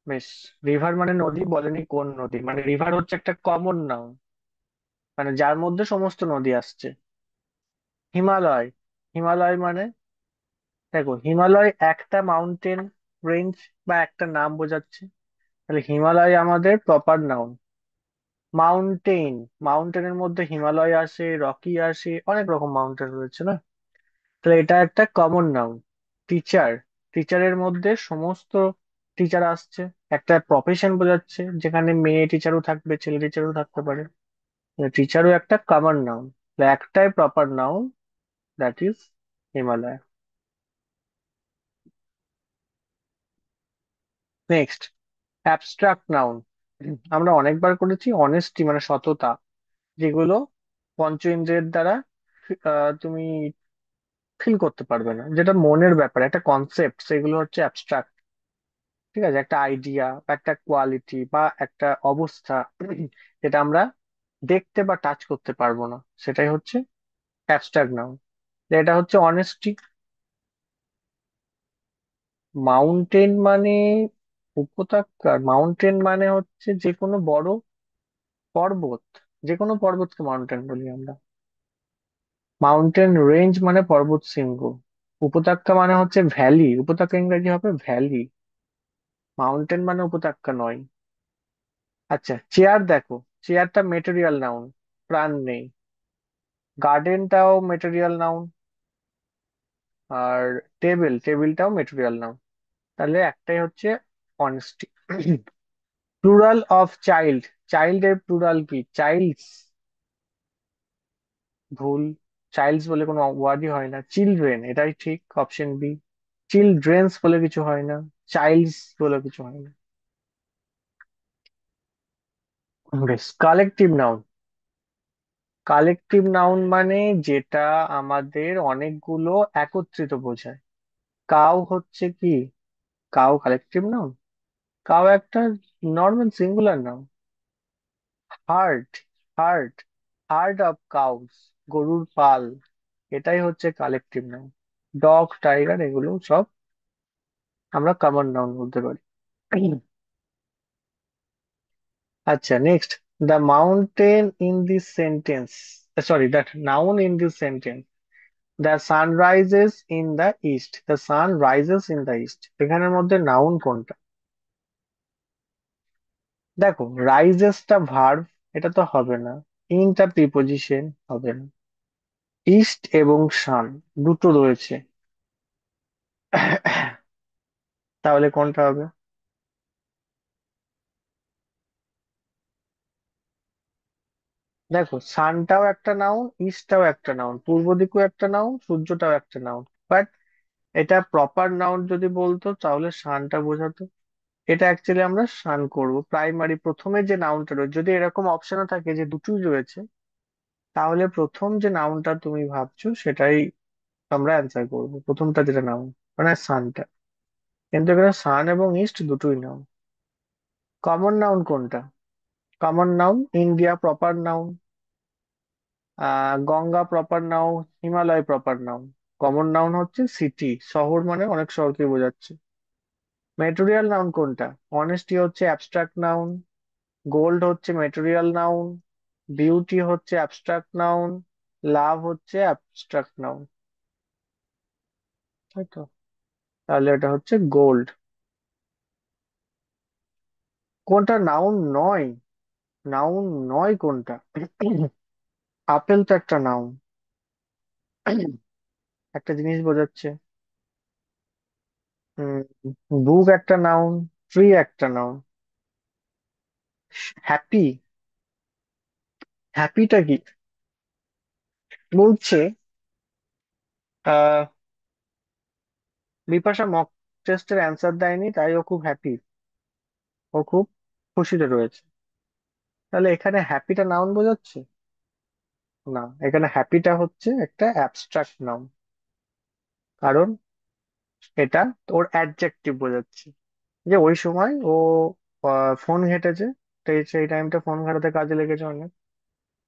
বেশ। রিভার মানে নদী বলেনি, কোন নদী, মানে রিভার হচ্ছে একটা কমন নাউন, মানে যার মধ্যে সমস্ত নদী আসছে। হিমালয়, হিমালয় মানে, দেখো হিমালয় একটা মাউন্টেন রেঞ্জ বা একটা নাম বোঝাচ্ছে, তাহলে হিমালয় আমাদের প্রপার নাউন। মাউন্টেন, মাউন্টেনের মধ্যে হিমালয় আসে, রকি আসে, অনেক রকম মাউন্টেন রয়েছে না, তাহলে এটা একটা কমন নাউন। টিচার, টিচারের মধ্যে সমস্ত টিচার আসছে, একটা প্রফেশন বোঝাচ্ছে যেখানে মেয়ে টিচারও থাকবে, ছেলে টিচারও থাকতে পারে, টিচারও একটা কমন নাউন, একটাই proper noun, that is Himalaya. Next, abstract noun. আমরা অনেকবার করেছি অনেস্টি মানে সততা, যেগুলো পঞ্চ ইন্দ্রিয়ের দ্বারা তুমি ফিল করতে পারবে না, যেটা মনের ব্যাপার, একটা কনসেপ্ট, সেগুলো হচ্ছে অ্যাবস্ট্রাক্ট। ঠিক আছে, একটা আইডিয়া বা একটা কোয়ালিটি বা একটা অবস্থা যেটা আমরা দেখতে বা টাচ করতে পারবো না, সেটাই হচ্ছে অ্যাবস্ট্রাক্ট নাউন। এটা হচ্ছে অনেস্টি। মাউন্টেন মানে উপত্যকা, মাউন্টেন মানে হচ্ছে যে কোনো বড় পর্বত, যে কোনো পর্বতকে মাউন্টেন বলি আমরা। মাউন্টেন রেঞ্জ মানে পর্বত শৃঙ্গ। উপত্যকা মানে হচ্ছে ভ্যালি, উপত্যকা ইংরেজি হবে ভ্যালি, মাউন্টেন মানে উপত্যকা নয়। আচ্ছা, চেয়ার দেখো, চেয়ারটা মেটেরিয়াল নাউন, প্রাণ নেই। গার্ডেনটাও মেটেরিয়াল নাউন, আর টেবিল, টেবিলটাও মেটেরিয়াল নাউন। তাহলে একটাই হচ্ছে অনেস্টি। প্লুরাল অফ চাইল্ড, চাইল্ডের প্লুরাল কি? চাইল্ডস, ভুল, চাইল্ডস বলে কোনো ওয়ার্ডই হয় না, চিলড্রেন এটাই ঠিক, অপশন বি। চিলড্রেন্স বলে কিছু হয় না, চাইল্ডস বলে কিছু হয় না। বেশ, কালেকটিভ নাউন। কালেকটিভ নাউন মানে যেটা আমাদের অনেকগুলো একত্রিত বোঝায়। কাউ হচ্ছে কি? Cow collective noun? কাউ একটা normal singular noun. Heart, heart, heart of cows, গরুর পাল, এটাই হচ্ছে কালেকটিভ নাউন। ডগ, টাইগার, এগুলো সব আমরা কমন নাউন বলতে পারি। আচ্ছা, next, the mountain in this sentence, sorry, that noun in this sentence, the sun rises in the east, the sun rises in the east, এখানের মধ্যে নাউন কোনটা? দেখো, রাইজেসটা ভার্ব, এটা তো হবে না। ইনটা প্রিপোজিশন, হবে না। ইস্ট এবং সান দুটো রয়েছে, তাহলে কোনটা হবে? দেখো, সানটাও একটা নাউন, ইস্টটাও একটা নাউন, পূর্ব দিকও একটা নাউন, সূর্যটাও একটা নাউন, বাট এটা প্রপার নাউন যদি বলতো তাহলে সানটা বোঝাতো। এটা অ্যাকচুয়ালি আমরা সান করব, প্রাইমারি প্রথমে যে নাউনটা রয়েছে, যদি এরকম অপশনে থাকে যে দুটোই রয়েছে, তাহলে প্রথম যে নাউনটা তুমি ভাবছো সেটাই আমরা অ্যান্সার করবো, প্রথমটা যেটা নাউন, মানে সানটা। কিন্তু এখানে সান এবং ইস্ট দুটোই নাউন। কমন নাউন কোনটা? Common noun, India proper noun, Ganga proper noun, Himalaya proper noun. Common noun হচ্ছে সিটি, শহর, মানে অনেক শহরকে বোঝাচ্ছে। মেটেরিয়াল নাউন কোনটা? অনেস্টি হচ্ছে অ্যাবস্ট্রাক্ট নাউন, গোল্ড হচ্ছে মেটেরিয়াল নাউন, বিউটি হচ্ছে অ্যাবস্ট্রাক্ট নাউন, লাভ হচ্ছে অ্যাবস্ট্রাক্ট নাউন, তাই তো? তাহলে এটা হচ্ছে গোল্ড। কোনটা নাউন নয়? নাউন নয় কোনটা? আপেল তো একটা নাউন, একটা জিনিস বোঝাচ্ছে। বুক একটা নাউন, ট্রি একটা নাউন। হ্যাপি, হ্যাপিটা কি বলছে? আহ বিপাশা মক টেস্টের অ্যান্সার দেয়নি, তাই ও খুব হ্যাপি, ও খুব খুশিতে রয়েছে। তাহলে এখানে হ্যাপিটা নাউন বোঝাচ্ছে? না, এখানে হ্যাপিটা হচ্ছে একটা অ্যাবস্ট্রাক্ট নাউন, কারণ এটা ওর অ্যাডজেক্টিভ বোঝাচ্ছে, যে ওই সময় ও ফোন ঘেঁটেছে, তো সেই টাইমটা ফোন ঘাঁটাতে কাজে লেগেছে, অনেক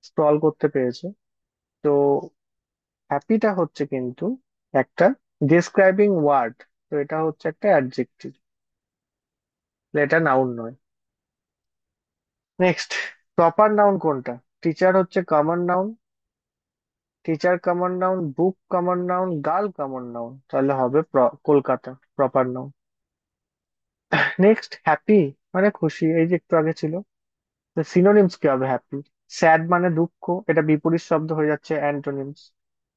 স্ক্রল করতে পেরেছে। তো হ্যাপিটা হচ্ছে কিন্তু একটা ডেসক্রাইবিং ওয়ার্ড, তো এটা হচ্ছে একটা অ্যাডজেক্টিভ। এটা নাউন নয়। নেক্সট, প্রপার নাউন কোনটা? টিচার হচ্ছে common noun, teacher common noun, book common noun, girl common noun, তাহলে হবে Kolkata proper noun. Next, happy মানে খুশি, এই যে একটু আগে ছিল। সিনোনিমস কি হবে হ্যাপি? স্যাড মানে দুঃখ, এটা বিপরীত শব্দ হয়ে যাচ্ছে অ্যান্টোনিমস।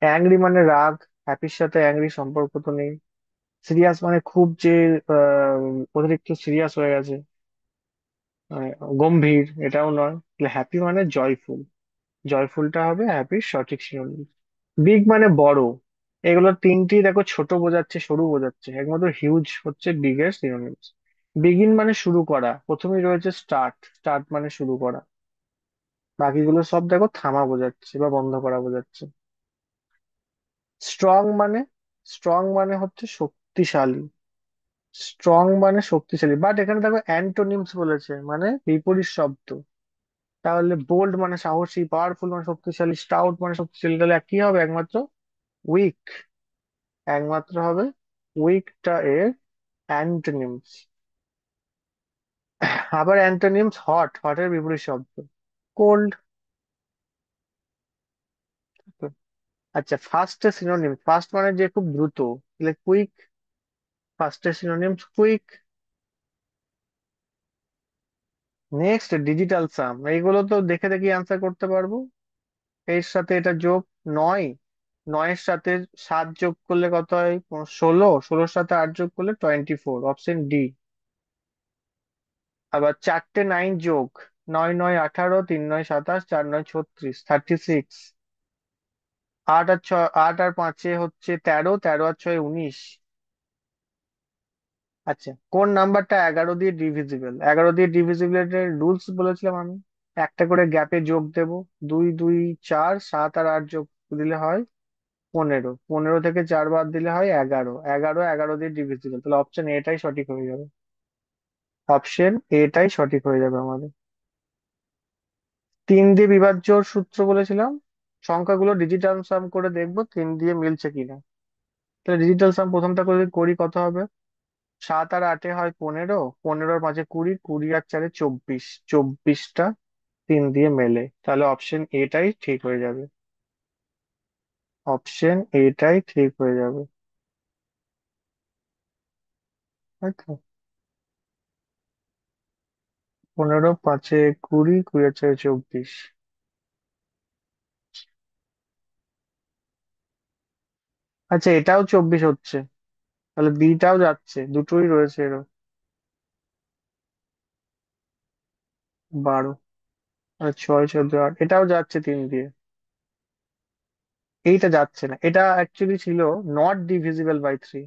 অ্যাংরি মানে রাগ, হ্যাপির সাথে অ্যাংরি সম্পর্ক তো নেই। সিরিয়াস মানে খুব যে আহ, অতিরিক্ত সিরিয়াস হয়ে গেছে, মানে গম্ভীর, এটাও নয়। হ্যাপি মানে জয়ফুল, জয়ফুলটা হবে হ্যাপির সঠিক সিনোনিম। বিগ মানে বড়, এগুলো তিনটি দেখো ছোট বোঝাচ্ছে সরু বোঝাচ্ছে, একমাত্র হিউজ হচ্ছে বিগ এর সিনোনিমস। বিগিন মানে শুরু করা, প্রথমেই রয়েছে স্টার্ট, স্টার্ট মানে শুরু করা। বাকিগুলো সব দেখো থামা বোঝাচ্ছে বা বন্ধ করা বোঝাচ্ছে। স্ট্রং মানে, স্ট্রং মানে হচ্ছে শক্তিশালী, স্ট্রং মানে শক্তিশালী, বাট এখানে দেখো অ্যান্টোনিমস বলেছে মানে বিপরীত শব্দ। তাহলে বোল্ড মানে সাহসী, পাওয়ারফুল মানে শক্তিশালী, স্টাউট মানে শক্তিশালী, তাহলে কি হবে একমাত্র? উইক, একমাত্র হবে উইকটা এর অ্যান্টোনিমস। আবার অ্যান্টোনিমস হট, হটের বিপরীত শব্দ কোল্ড। আচ্ছা, ফাস্ট এর সিনোনিম, ফাস্ট মানে যে খুব দ্রুত, তাহলে কুইক, ফাস্ট এর সিনোনিমস কুইক। নেক্সট, ডিজিটাল সাম, এইগুলো তো দেখে দেখে অ্যান্সার করতে পারবো। এর সাথে এটা যোগ, নয়, নয়ের সাথে 7 যোগ করলে কত হয়? 16, 16-র সাথে 8 যোগ করলে 24, অপশন ডি। আবার চারটে 9 যোগ, 9 9 18, 3 9 27, 4 9 36, 36। আট আর পাঁচে হচ্ছে 13, 13 আর 6 19। আচ্ছা, কোন নাম্বারটা 11 দিয়ে ডিভিজিবল? 11 দিয়ে ডিভিজিবল এর রুলস বলেছিলাম আমি, একটা করে গ্যাপে যোগ দেব। 2 2 4, 7 আর 8 যোগ দিলে হয় 15, 15 থেকে 4 বাদ দিলে হয় 11, 11 11 দিয়ে ডিভিজিবল, তাহলে অপশন এটাই সঠিক হয়ে যাবে। অপশন এটাই সঠিক হয়ে যাবে আমাদের। 3 দিয়ে বিভাজ্যর সূত্র বলেছিলাম, সংখ্যাগুলো ডিজিটাল সাম করে দেখবো 3 দিয়ে মিলছে কিনা। তাহলে ডিজিটাল সাম প্রথমটা করে করি, কত হবে? 7 আর 8-এ হয় 15, 15 আর 5-এ 20, 20 আর 4-এ 24, 24টা 3 দিয়ে মেলে, তাহলে অপশন এটাই ঠিক হয়ে যাবে। অপশন এটাই ঠিক হয়ে যাবে, তাই তো। 15, 5-এ 20, 20 আর 4-এ 24। আচ্ছা, এটাও 24 হচ্ছে, তাহলে বিটাও যাচ্ছে, দুটোই রয়েছে এরকম। 12 আর 6, 14, 8, এটাও যাচ্ছে 3 দিয়ে। এইটা যাচ্ছে না, এটা অ্যাকচুয়ালি ছিল not divisible by 3,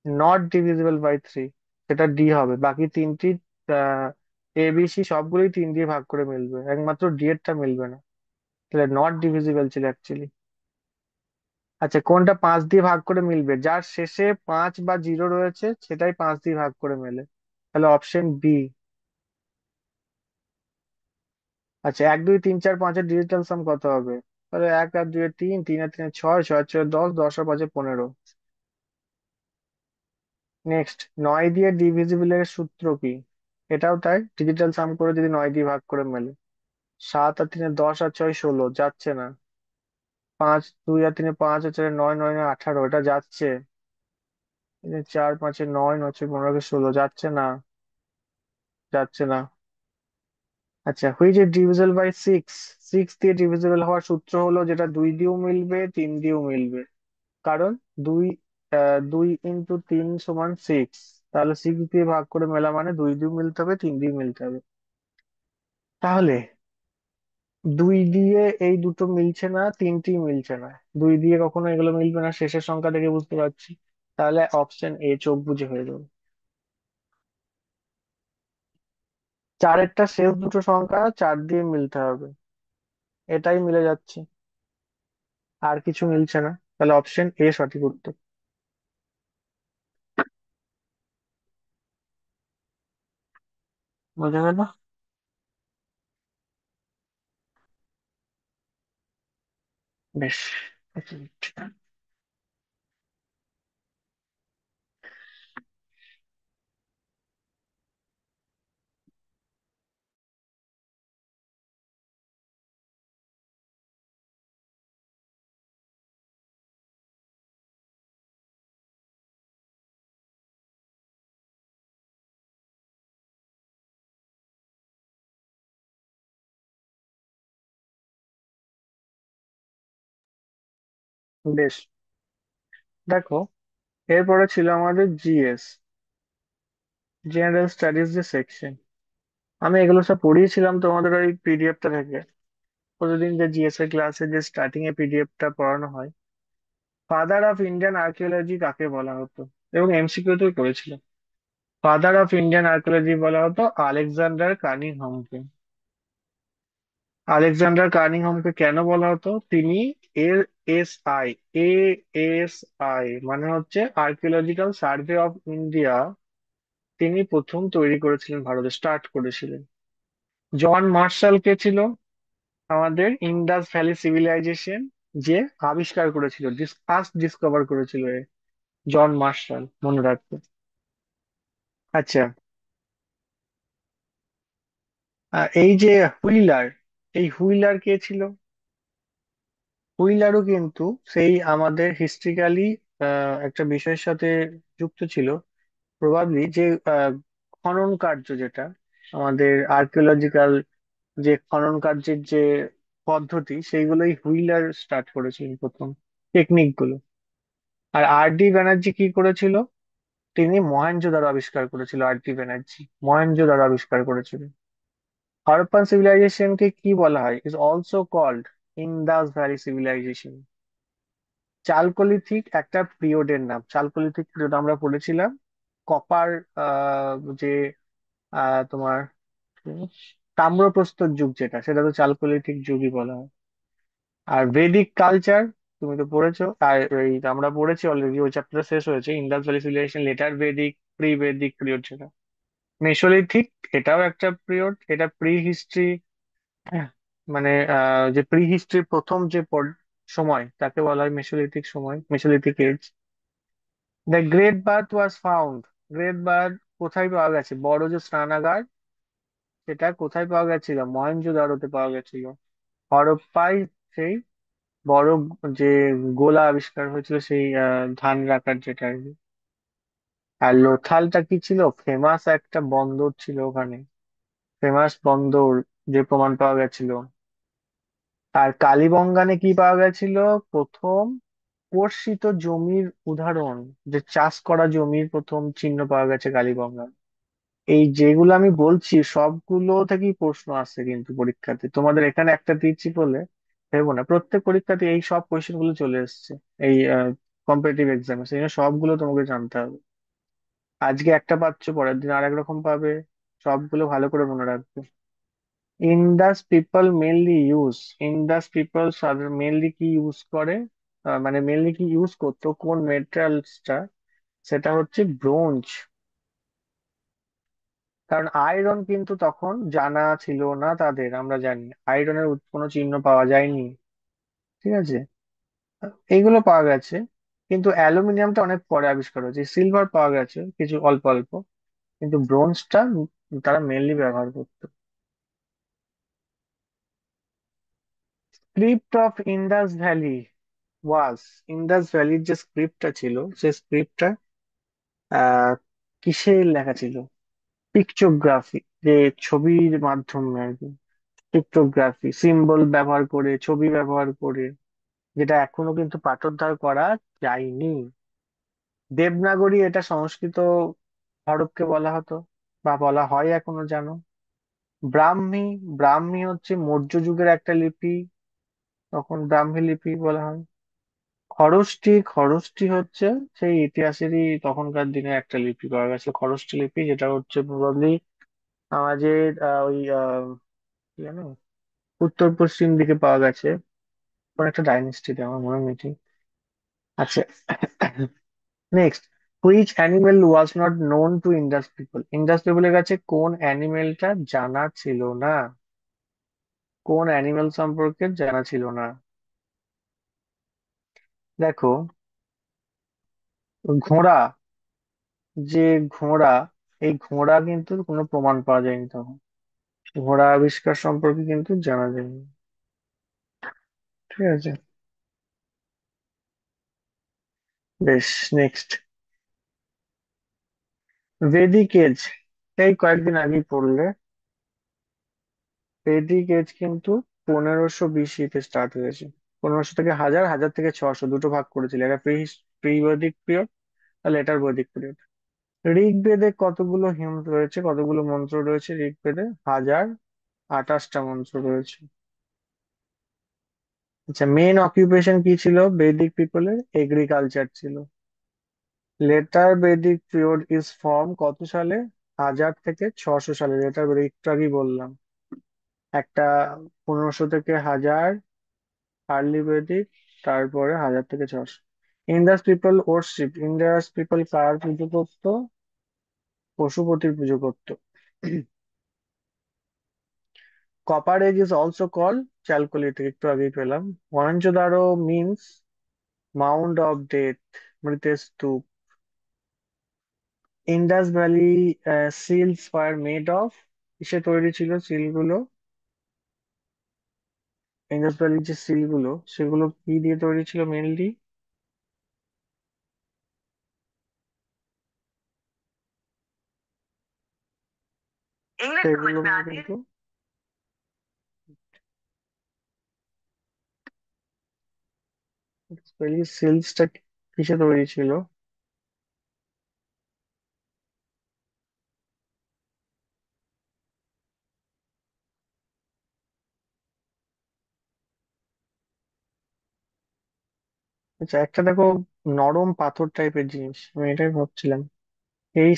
not divisible by 3, সেটা ডি হবে। বাকি তিনটি এ বি সি সবগুলোই 3 দিয়ে ভাগ করে মিলবে, একমাত্র ডি এরটা মিলবে না, তাহলে নট ডিভিজিবল ছিল অ্যাকচুয়ালি। আচ্ছা, কোনটা 5 দিয়ে ভাগ করে মিলবে? যার শেষে 5 বা 0 রয়েছে সেটাই 5 দিয়ে ভাগ করে মেলে, তাহলে অপশন বি। আচ্ছা, 1 2 3 4 5-এর ডিজিটাল সাম কত হবে? তাহলে 1 আর 2-এ 3, 3 আর 3-এ 6, 6 আর 6-এ 10, 10 আর 5-এ 15। নেক্সট, 9 দিয়ে ডিভিজিবল এর সূত্র কি? এটাও তাই, ডিজিটাল সাম করে যদি 9 দিয়ে ভাগ করে মেলে। 7 আর 3-এ 10 আর 6-এ 16, যাচ্ছে না। 5, 2 আর 3-এ 5, আর 4-এ 9, 9 আর 18, এটা যাচ্ছে। 4 5-এ 9, 9 6 15-কে 16, যাচ্ছে না, যাচ্ছে না। আচ্ছা, হুইচ ইজ ডিভিজিবল বাই 6? 6 দিয়ে ডিভিজিবল হওয়ার সূত্র হলো যেটা 2 দিয়েও মিলবে 3 দিয়েও মিলবে, কারণ দুই 2 × 3 = 6, তাহলে 6 দিয়ে ভাগ করে মেলা মানে 2 দিয়েও মিলতে হবে 3 দিয়েও মিলতে হবে। তাহলে 2 দিয়ে এই দুটো মিলছে না, তিনটি মিলছে না, 2 দিয়ে কখনো এগুলো মিলবে না, শেষের সংখ্যা থেকে বুঝতে পারছি। তাহলে অপশন এ চোখ বুজে হয়ে যাবে। চারেরটা শেষ দুটো সংখ্যা 4 দিয়ে মিলতে হবে, এটাই মিলে যাচ্ছে, আর কিছু মিলছে না, তাহলে অপশন এ সঠিক উত্তর। বোঝা গেল? বেশ, এক মিনিট। বেশ, দেখো, এরপরে ছিল আমাদের জিএস, জেনারেল স্টাডিজ যে সেকশন। আমি এগুলো সব পড়িয়েছিলাম তোমাদের ওই পিডিএফটা থেকে। প্রতিদিন যে জিএস এর ক্লাসে যে স্টার্টিং এ পিডিএফটা পড়ানো হয়, ফাদার অফ ইন্ডিয়ান আর্কিওলজি কাকে বলা হতো? এবং এমসিকিউ তেও করেছিল। ফাদার অফ ইন্ডিয়ান আর্কিওলজি বলা হতো আলেকজান্ডার কানিংহামকে। আলেকজান্ডার কানিংহামকে কেন বলা হতো? তিনি এর S I, A S I মানে হচ্ছে আর্কিওলজিক্যাল সার্ভে অফ ইন্ডিয়া, তিনি প্রথম তৈরি করেছিলেন, ভারতে স্টার্ট করেছিলেন। জন মার্শাল কে ছিল? আমাদের ইন্ডাস ভ্যালি সিভিলাইজেশন যে আবিষ্কার করেছিল, ফার্স্ট ডিসকভার করেছিল জন মার্শাল, মনে রাখবে। আচ্ছা, এই যে হুইলার, এই হুইলার কে ছিল? হুইলারও কিন্তু সেই আমাদের হিস্ট্রিক্যালি একটা বিষয়ের সাথে যুক্ত ছিল। প্রবাবলি যে খনন কার্য যেটা আমাদের আর্কিওলজিক্যাল, যে খনন কার্যের যে পদ্ধতি, সেইগুলোই হুইলার স্টার্ট করেছিলেন প্রথম, টেকনিক গুলো। আর আর ডি ব্যানার্জি কি করেছিল? তিনি মহেঞ্জোদারো আবিষ্কার করেছিল। আর ডি ব্যানার্জি মহেঞ্জোদারো আবিষ্কার করেছিল। হরপ্পান সিভিলাইজেশনকে কি বলা হয়? Is also called Indus Valley civilisation. Chalcolithic একটা পিরিয়ডের নাম, চালকোলিথিক পিরিয়ড আমরা পড়েছিলাম। কপার, যে তোমার তাম্রপ্রস্তর যুগ যেটা, সেটা তো চালকোলিথিক যুগই বলা হয়। আর ভেদিক কালচার, তুমি তো পড়েছো, আর এই আমরা পড়েছি অলরেডি, ওই চ্যাপ্টার শেষ হয়েছে, Indus Valley civilisation, later Vedic, pre Vedic period যেটা। মেসোলিথিক, এটাও একটা পিরিয়ড, এটা প্রি হিস্ট্রি, মানে যে প্রি হিস্ট্রির প্রথম যে সময়, তাকে বলা হয় মেসোলিথিক সময়, Mesolithic age. The great bath was found, great bath কোথায় পাওয়া গেছে? বড় যে স্নানাগার, সেটা কোথায় পাওয়া গেছিল? মহেঞ্জোদারোতে পাওয়া গেছিল। হরপ্পায় সেই বড় যে গোলা আবিষ্কার হয়েছিল, সেই ধান রাখার যেটা আর কি। আর লোথালটা কি ছিল? ফেমাস একটা বন্দর ছিল ওখানে, ফেমাস বন্দর, যে প্রমাণ পাওয়া গেছিল। আর কালীবঙ্গানে কি পাওয়া গেছিল? প্রথম কর্ষিত জমির উদাহরণ, যে চাষ করা জমির প্রথম চিহ্ন পাওয়া গেছে কালীবঙ্গা। এই যেগুলো আমি বলছি সবগুলো থেকেই প্রশ্ন আসছে কিন্তু পরীক্ষাতে, তোমাদের এখানে একটা দিচ্ছি বলে ভেবো না, প্রত্যেক পরীক্ষাতে এই সব কোয়েশ্চেন গুলো চলে এসেছে। এই কম্পিটিটিভ এক্সামে সেই জন্য সবগুলো তোমাকে জানতে হবে। আজকে একটা পাচ্ছ, পরের দিন আরেক রকম পাবে। সবগুলো ভালো করে মনে রাখবে। Indus people mainly use, Indus people mainly কি ইউজ করে, মানে মেনলি কি ইউজ করতো, কোন মেটেরিয়ালসটা? সেটা হচ্ছে ব্রোঞ্জ। কারণ আয়রন কিন্তু তখন জানা ছিল না তাদের, আমরা জানি আয়রনের কোনো চিহ্ন পাওয়া যায়নি। ঠিক আছে, এইগুলো পাওয়া গেছে। কিন্তু অ্যালুমিনিয়ামটা অনেক পরে আবিষ্কার হয়েছে, সিলভার পাওয়া গেছে কিছু অল্প অল্প, কিন্তু ব্রোঞ্জটা তারা মেনলি ব্যবহার করতো। Script of Indus valley was, Indus ভ্যালির যে স্ক্রিপ্টটা ছিল, সেই স্ক্রিপ্টটা আহ কিসে লেখা ছিল? পিকচোগ্রাফি, যে ছবির মাধ্যমে আর কি। পিক্টোগ্রাফি, সিম্বল ব্যবহার করে, ছবি ব্যবহার করে, যেটা এখনো কিন্তু পাঠোদ্ধার করা যায়নি। দেবনাগরী, এটা সংস্কৃত হরফকে বলা হতো, বা বলা হয় এখনো, জানো? ব্রাহ্মী, ব্রাহ্মী হচ্ছে মৌর্য যুগের একটা লিপি, তখন ব্রাহ্মী লিপি বলা হয়। খরষ্টি, খরষ্টি হচ্ছে সেই ইতিহাসেরই তখনকার দিনে একটা লিপি পাওয়া গেছে, খরষ্টি লিপি, যেটা হচ্ছে প্রবাবলি আমাদের ওই কি জানো, উত্তর পশ্চিম দিকে পাওয়া গেছে, কোন একটা ডাইনেস্টিতে, আমার মনে নেই ঠিক। আচ্ছা, next, which animal was not known to Indus people, Indus পিপলের কাছে কোন অ্যানিমেলটা জানা ছিল না? কোন অ্যানিমেল সম্পর্কে জানা ছিল না? দেখো, ঘোড়া, যে ঘোড়া, এই ঘোড়া কিন্তু কোনো প্রমাণ পাওয়া যায়নি তখন, ঘোড়া আবিষ্কার সম্পর্কে কিন্তু জানা যায়নি। ঠিক আছে, বেশ, নেক্সট, ভেদিক এজ, এই কয়েকদিন আগেই পড়লে। ভেদিক এজ কিন্তু 1520 তে স্টার্ট হয়েছে। 1500 থেকে 1000, 1000 থেকে 600, দুটো ভাগ করেছিল। এটা প্রি বৈদিক পিরিয়ড আর লেটার বৈদিক পিরিয়ড। ঋগ্বেদে কতগুলো হিম রয়েছে, কতগুলো মন্ত্র রয়েছে ঋগ্বেদে? 1028টা মন্ত্র রয়েছে। আচ্ছা, মেন অকুপেশন কি ছিল বৈদিক পিপলের? এগ্রিকালচার ছিল। লেটার বৈদিক পিরিয়ড ইজ ফর্ম কত সালে? 1000 থেকে 600 সালে। লেটার বৈদিক একটু আগেই বললাম। একটা 1500 থেকে 1000 আর্লি বৈদিক, তারপরে 1000 থেকে 600। Indus people worship, Indus people কার পুজো করতো? পশুপতির পুজো করতো। Copper age is also call chalcolithic, একটু আগেই পেলাম। Mohenjodaro means mound of death, মৃতের স্তূপ। Indus valley seals were made of, কিসে তৈরি ছিল সিল গুলো? ইন্ডাস ভ্যালির যে সিল গুলো, সেগুলো কি দিয়ে তৈরি ছিল মেনলি? সেগুলো কিন্তু ভ্যালি সিলসটা কিসে তৈরি ছিল? আচ্ছা, একটা দেখো, নরম পাথর টাইপের জিনিস, আমি এটাই ভাবছিলাম। এই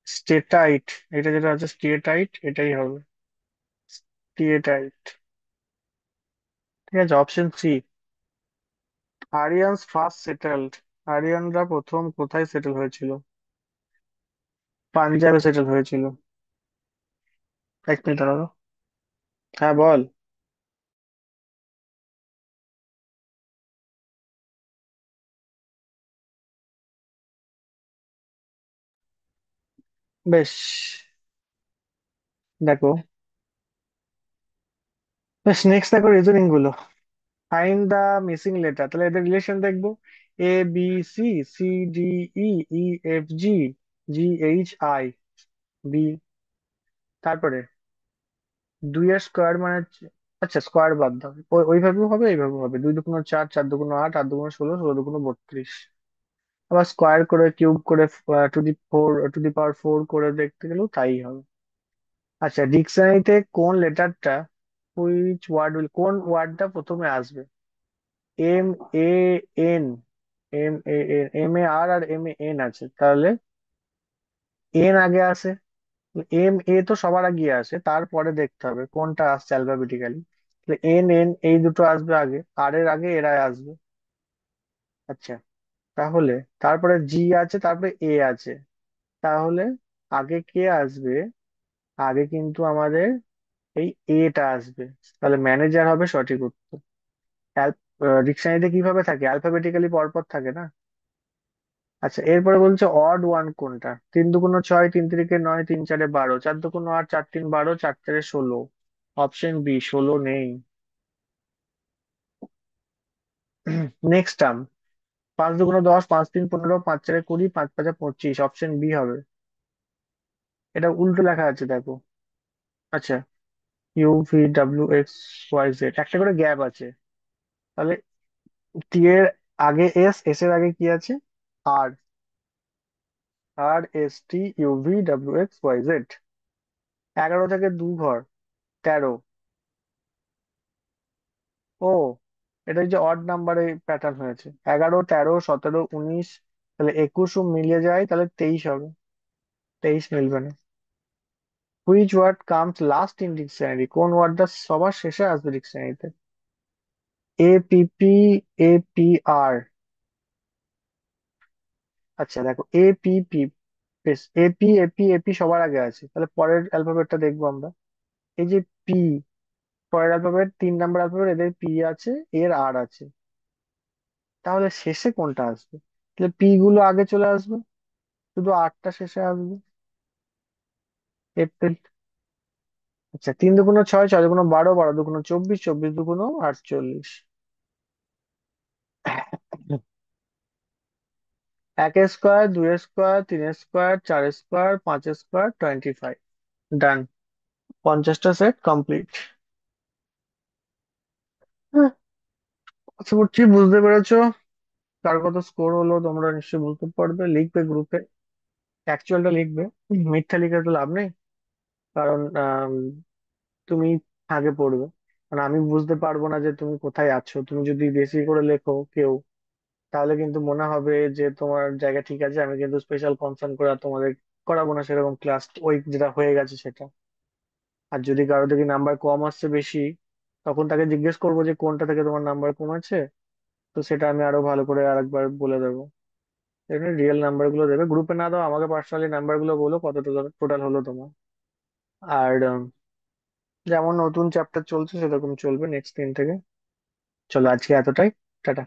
স্টেটাইট, এটা যেটা আছে স্টেটাইট, এটাই হবে। স্টেটাইট। ঠিক আছে, option C. Aryans first settled, আরিয়ানরা প্রথম কোথায় সেটেল হয়েছিল? পাঞ্জাবে সেটেল হয়েছিল। এক মিনিট দাঁড়াও। হ্যাঁ, বল। বেশ, দেখো, বেশ, নেক্সট দেখো রিজনিং গুলো। ফাইন্ড দা মিসিং লেটার, তাহলে এদের রিলেশন দেখবো। A B C, C D E, E F G, G H I, B. তারপরে 2 এর স্কোয়ার মানে আচ্ছা, স্কোয়ার বাদ দাও, ওইভাবেও হবে, এইভাবেও হবে। 2 দুগুণ 4, 4 দুগুণ 8, 8 দুগুণ 16, 16 দুগুণ 32। আবার স্কোয়ার করে কিউব করে টু দি পাওয়ার 4 করে দেখতে গেলেও তাই হবে। আচ্ছা, ডিকশনারিতে কোন লেটারটা, কোন ওয়ার্ডটা প্রথমে আসবে? M A N, M A N, R M A N আছে, তাহলে এন আগে আসে। M A তো সবার আগে আসে, তারপরে দেখতে হবে কোনটা আসছে অ্যালফাবেটিক্যালি। N N এই দুটো আসবে আগে, আর এর আগে এরা আসবে। আচ্ছা, তাহলে তারপরে জি আছে, তারপরে এ আছে, তাহলে আগে কে আসবে? আগে কিন্তু আমাদের এই এটা আসবে। তাহলে ম্যানেজার হবে সঠিক উত্তর। ডিকশনারিতে কিভাবে থাকে? অ্যালফাবেটিক্যালি পরপর থাকে না। আচ্ছা, এরপরে বলছে অড ওয়ান কোনটা? 3 দুগুণ 6, 3 তিরিকে 9, 3 চারে 12, 4 দুগুণ 8, 4 3 12, 4 চারে 16। অপশন বি, 16 নেই। নেক্সট টার্ম, 5 দুগুণ 10, 5 3 15, 5 4 20, 5 5 25। অপশন বি হবে। এটা উল্টো লেখা আছে, দেখো। আচ্ছা, U V W X Y Z, একটা করে গ্যাপ আছে। তাহলে টি এর আগে এস, এস এর আগে কি আছে? আর, R S T U V W X Y Z। 11 থেকে 2 ঘর, 13। ও, এটা যে অড নাম্বারে প্যাটার্ন হয়েছে। 11 13 17 19, তাহলে 21ও মিলিয়ে যায়, তাহলে 23 হবে। 23 মিলবে না। Which word comes last in dictionary, কোন ওয়ার্ডটা সবার শেষে আসবে ডিকশনারিতে? APP, APR। আচ্ছা, দেখো, APP, বেশ, এপি সবার আগে আছে, তাহলে পরের অ্যালফাবেটটা দেখবো আমরা। এই যে পি, পরের অ্যালফাবেট, 3 নাম্বার অ্যালফাবেট, এদের পি আছে, এর আর আছে, তাহলে শেষে কোনটা আসবে? তাহলে পি গুলো আগে চলে আসবে, শুধু আটটা শেষে আসবে। এপ্রিল। আচ্ছা, 3 দুগুণ 6, 6 দুগুণ 12, 12 দুগুণ 24, 24 দুগুণ 48। 1 square, 2 square, 3 square, 4 square, 5 square, 25। ডান। 50টা সেট কমপ্লিট। আশা করছি বুঝতে পেরেছো। কার কত স্কোর হলো তোমরা নিশ্চয়ই বুঝতে পারবে, লিখবে গ্রুপে। অ্যাকচুয়ালটা লিখবে, মিথ্যা লিখে তো লাভ নেই। কারণ তুমি আগে পড়বে, মানে আমি বুঝতে পারবো না যে তুমি কোথায় আছো। তুমি যদি বেশি করে লেখো কেউ, তাহলে কিন্তু মনে হবে যে তোমার জায়গা ঠিক আছে, আমি কিন্তু স্পেশাল কনসার্ন করে আর তোমাদের করাবো না সেরকম ক্লাস, ওই যেটা হয়ে গেছে সেটা। আর যদি কারো থেকে নাম্বার কম আসছে বেশি, তখন তাকে জিজ্ঞেস করবো যে কোনটা থেকে তোমার নাম্বার কমেছে। তো সেটা আমি আরো ভালো করে আরেকবার বলে দেবো। এখানে রিয়েল নাম্বার গুলো দেবে, গ্রুপে না দাও, আমাকে পার্সোনালি নাম্বার গুলো বলো কত টোটাল হলো তোমার। আর যেমন নতুন চ্যাপ্টার চলছে সেরকম চলবে নেক্সট দিন থেকে। চলো আজকে এতটাই। টাটা।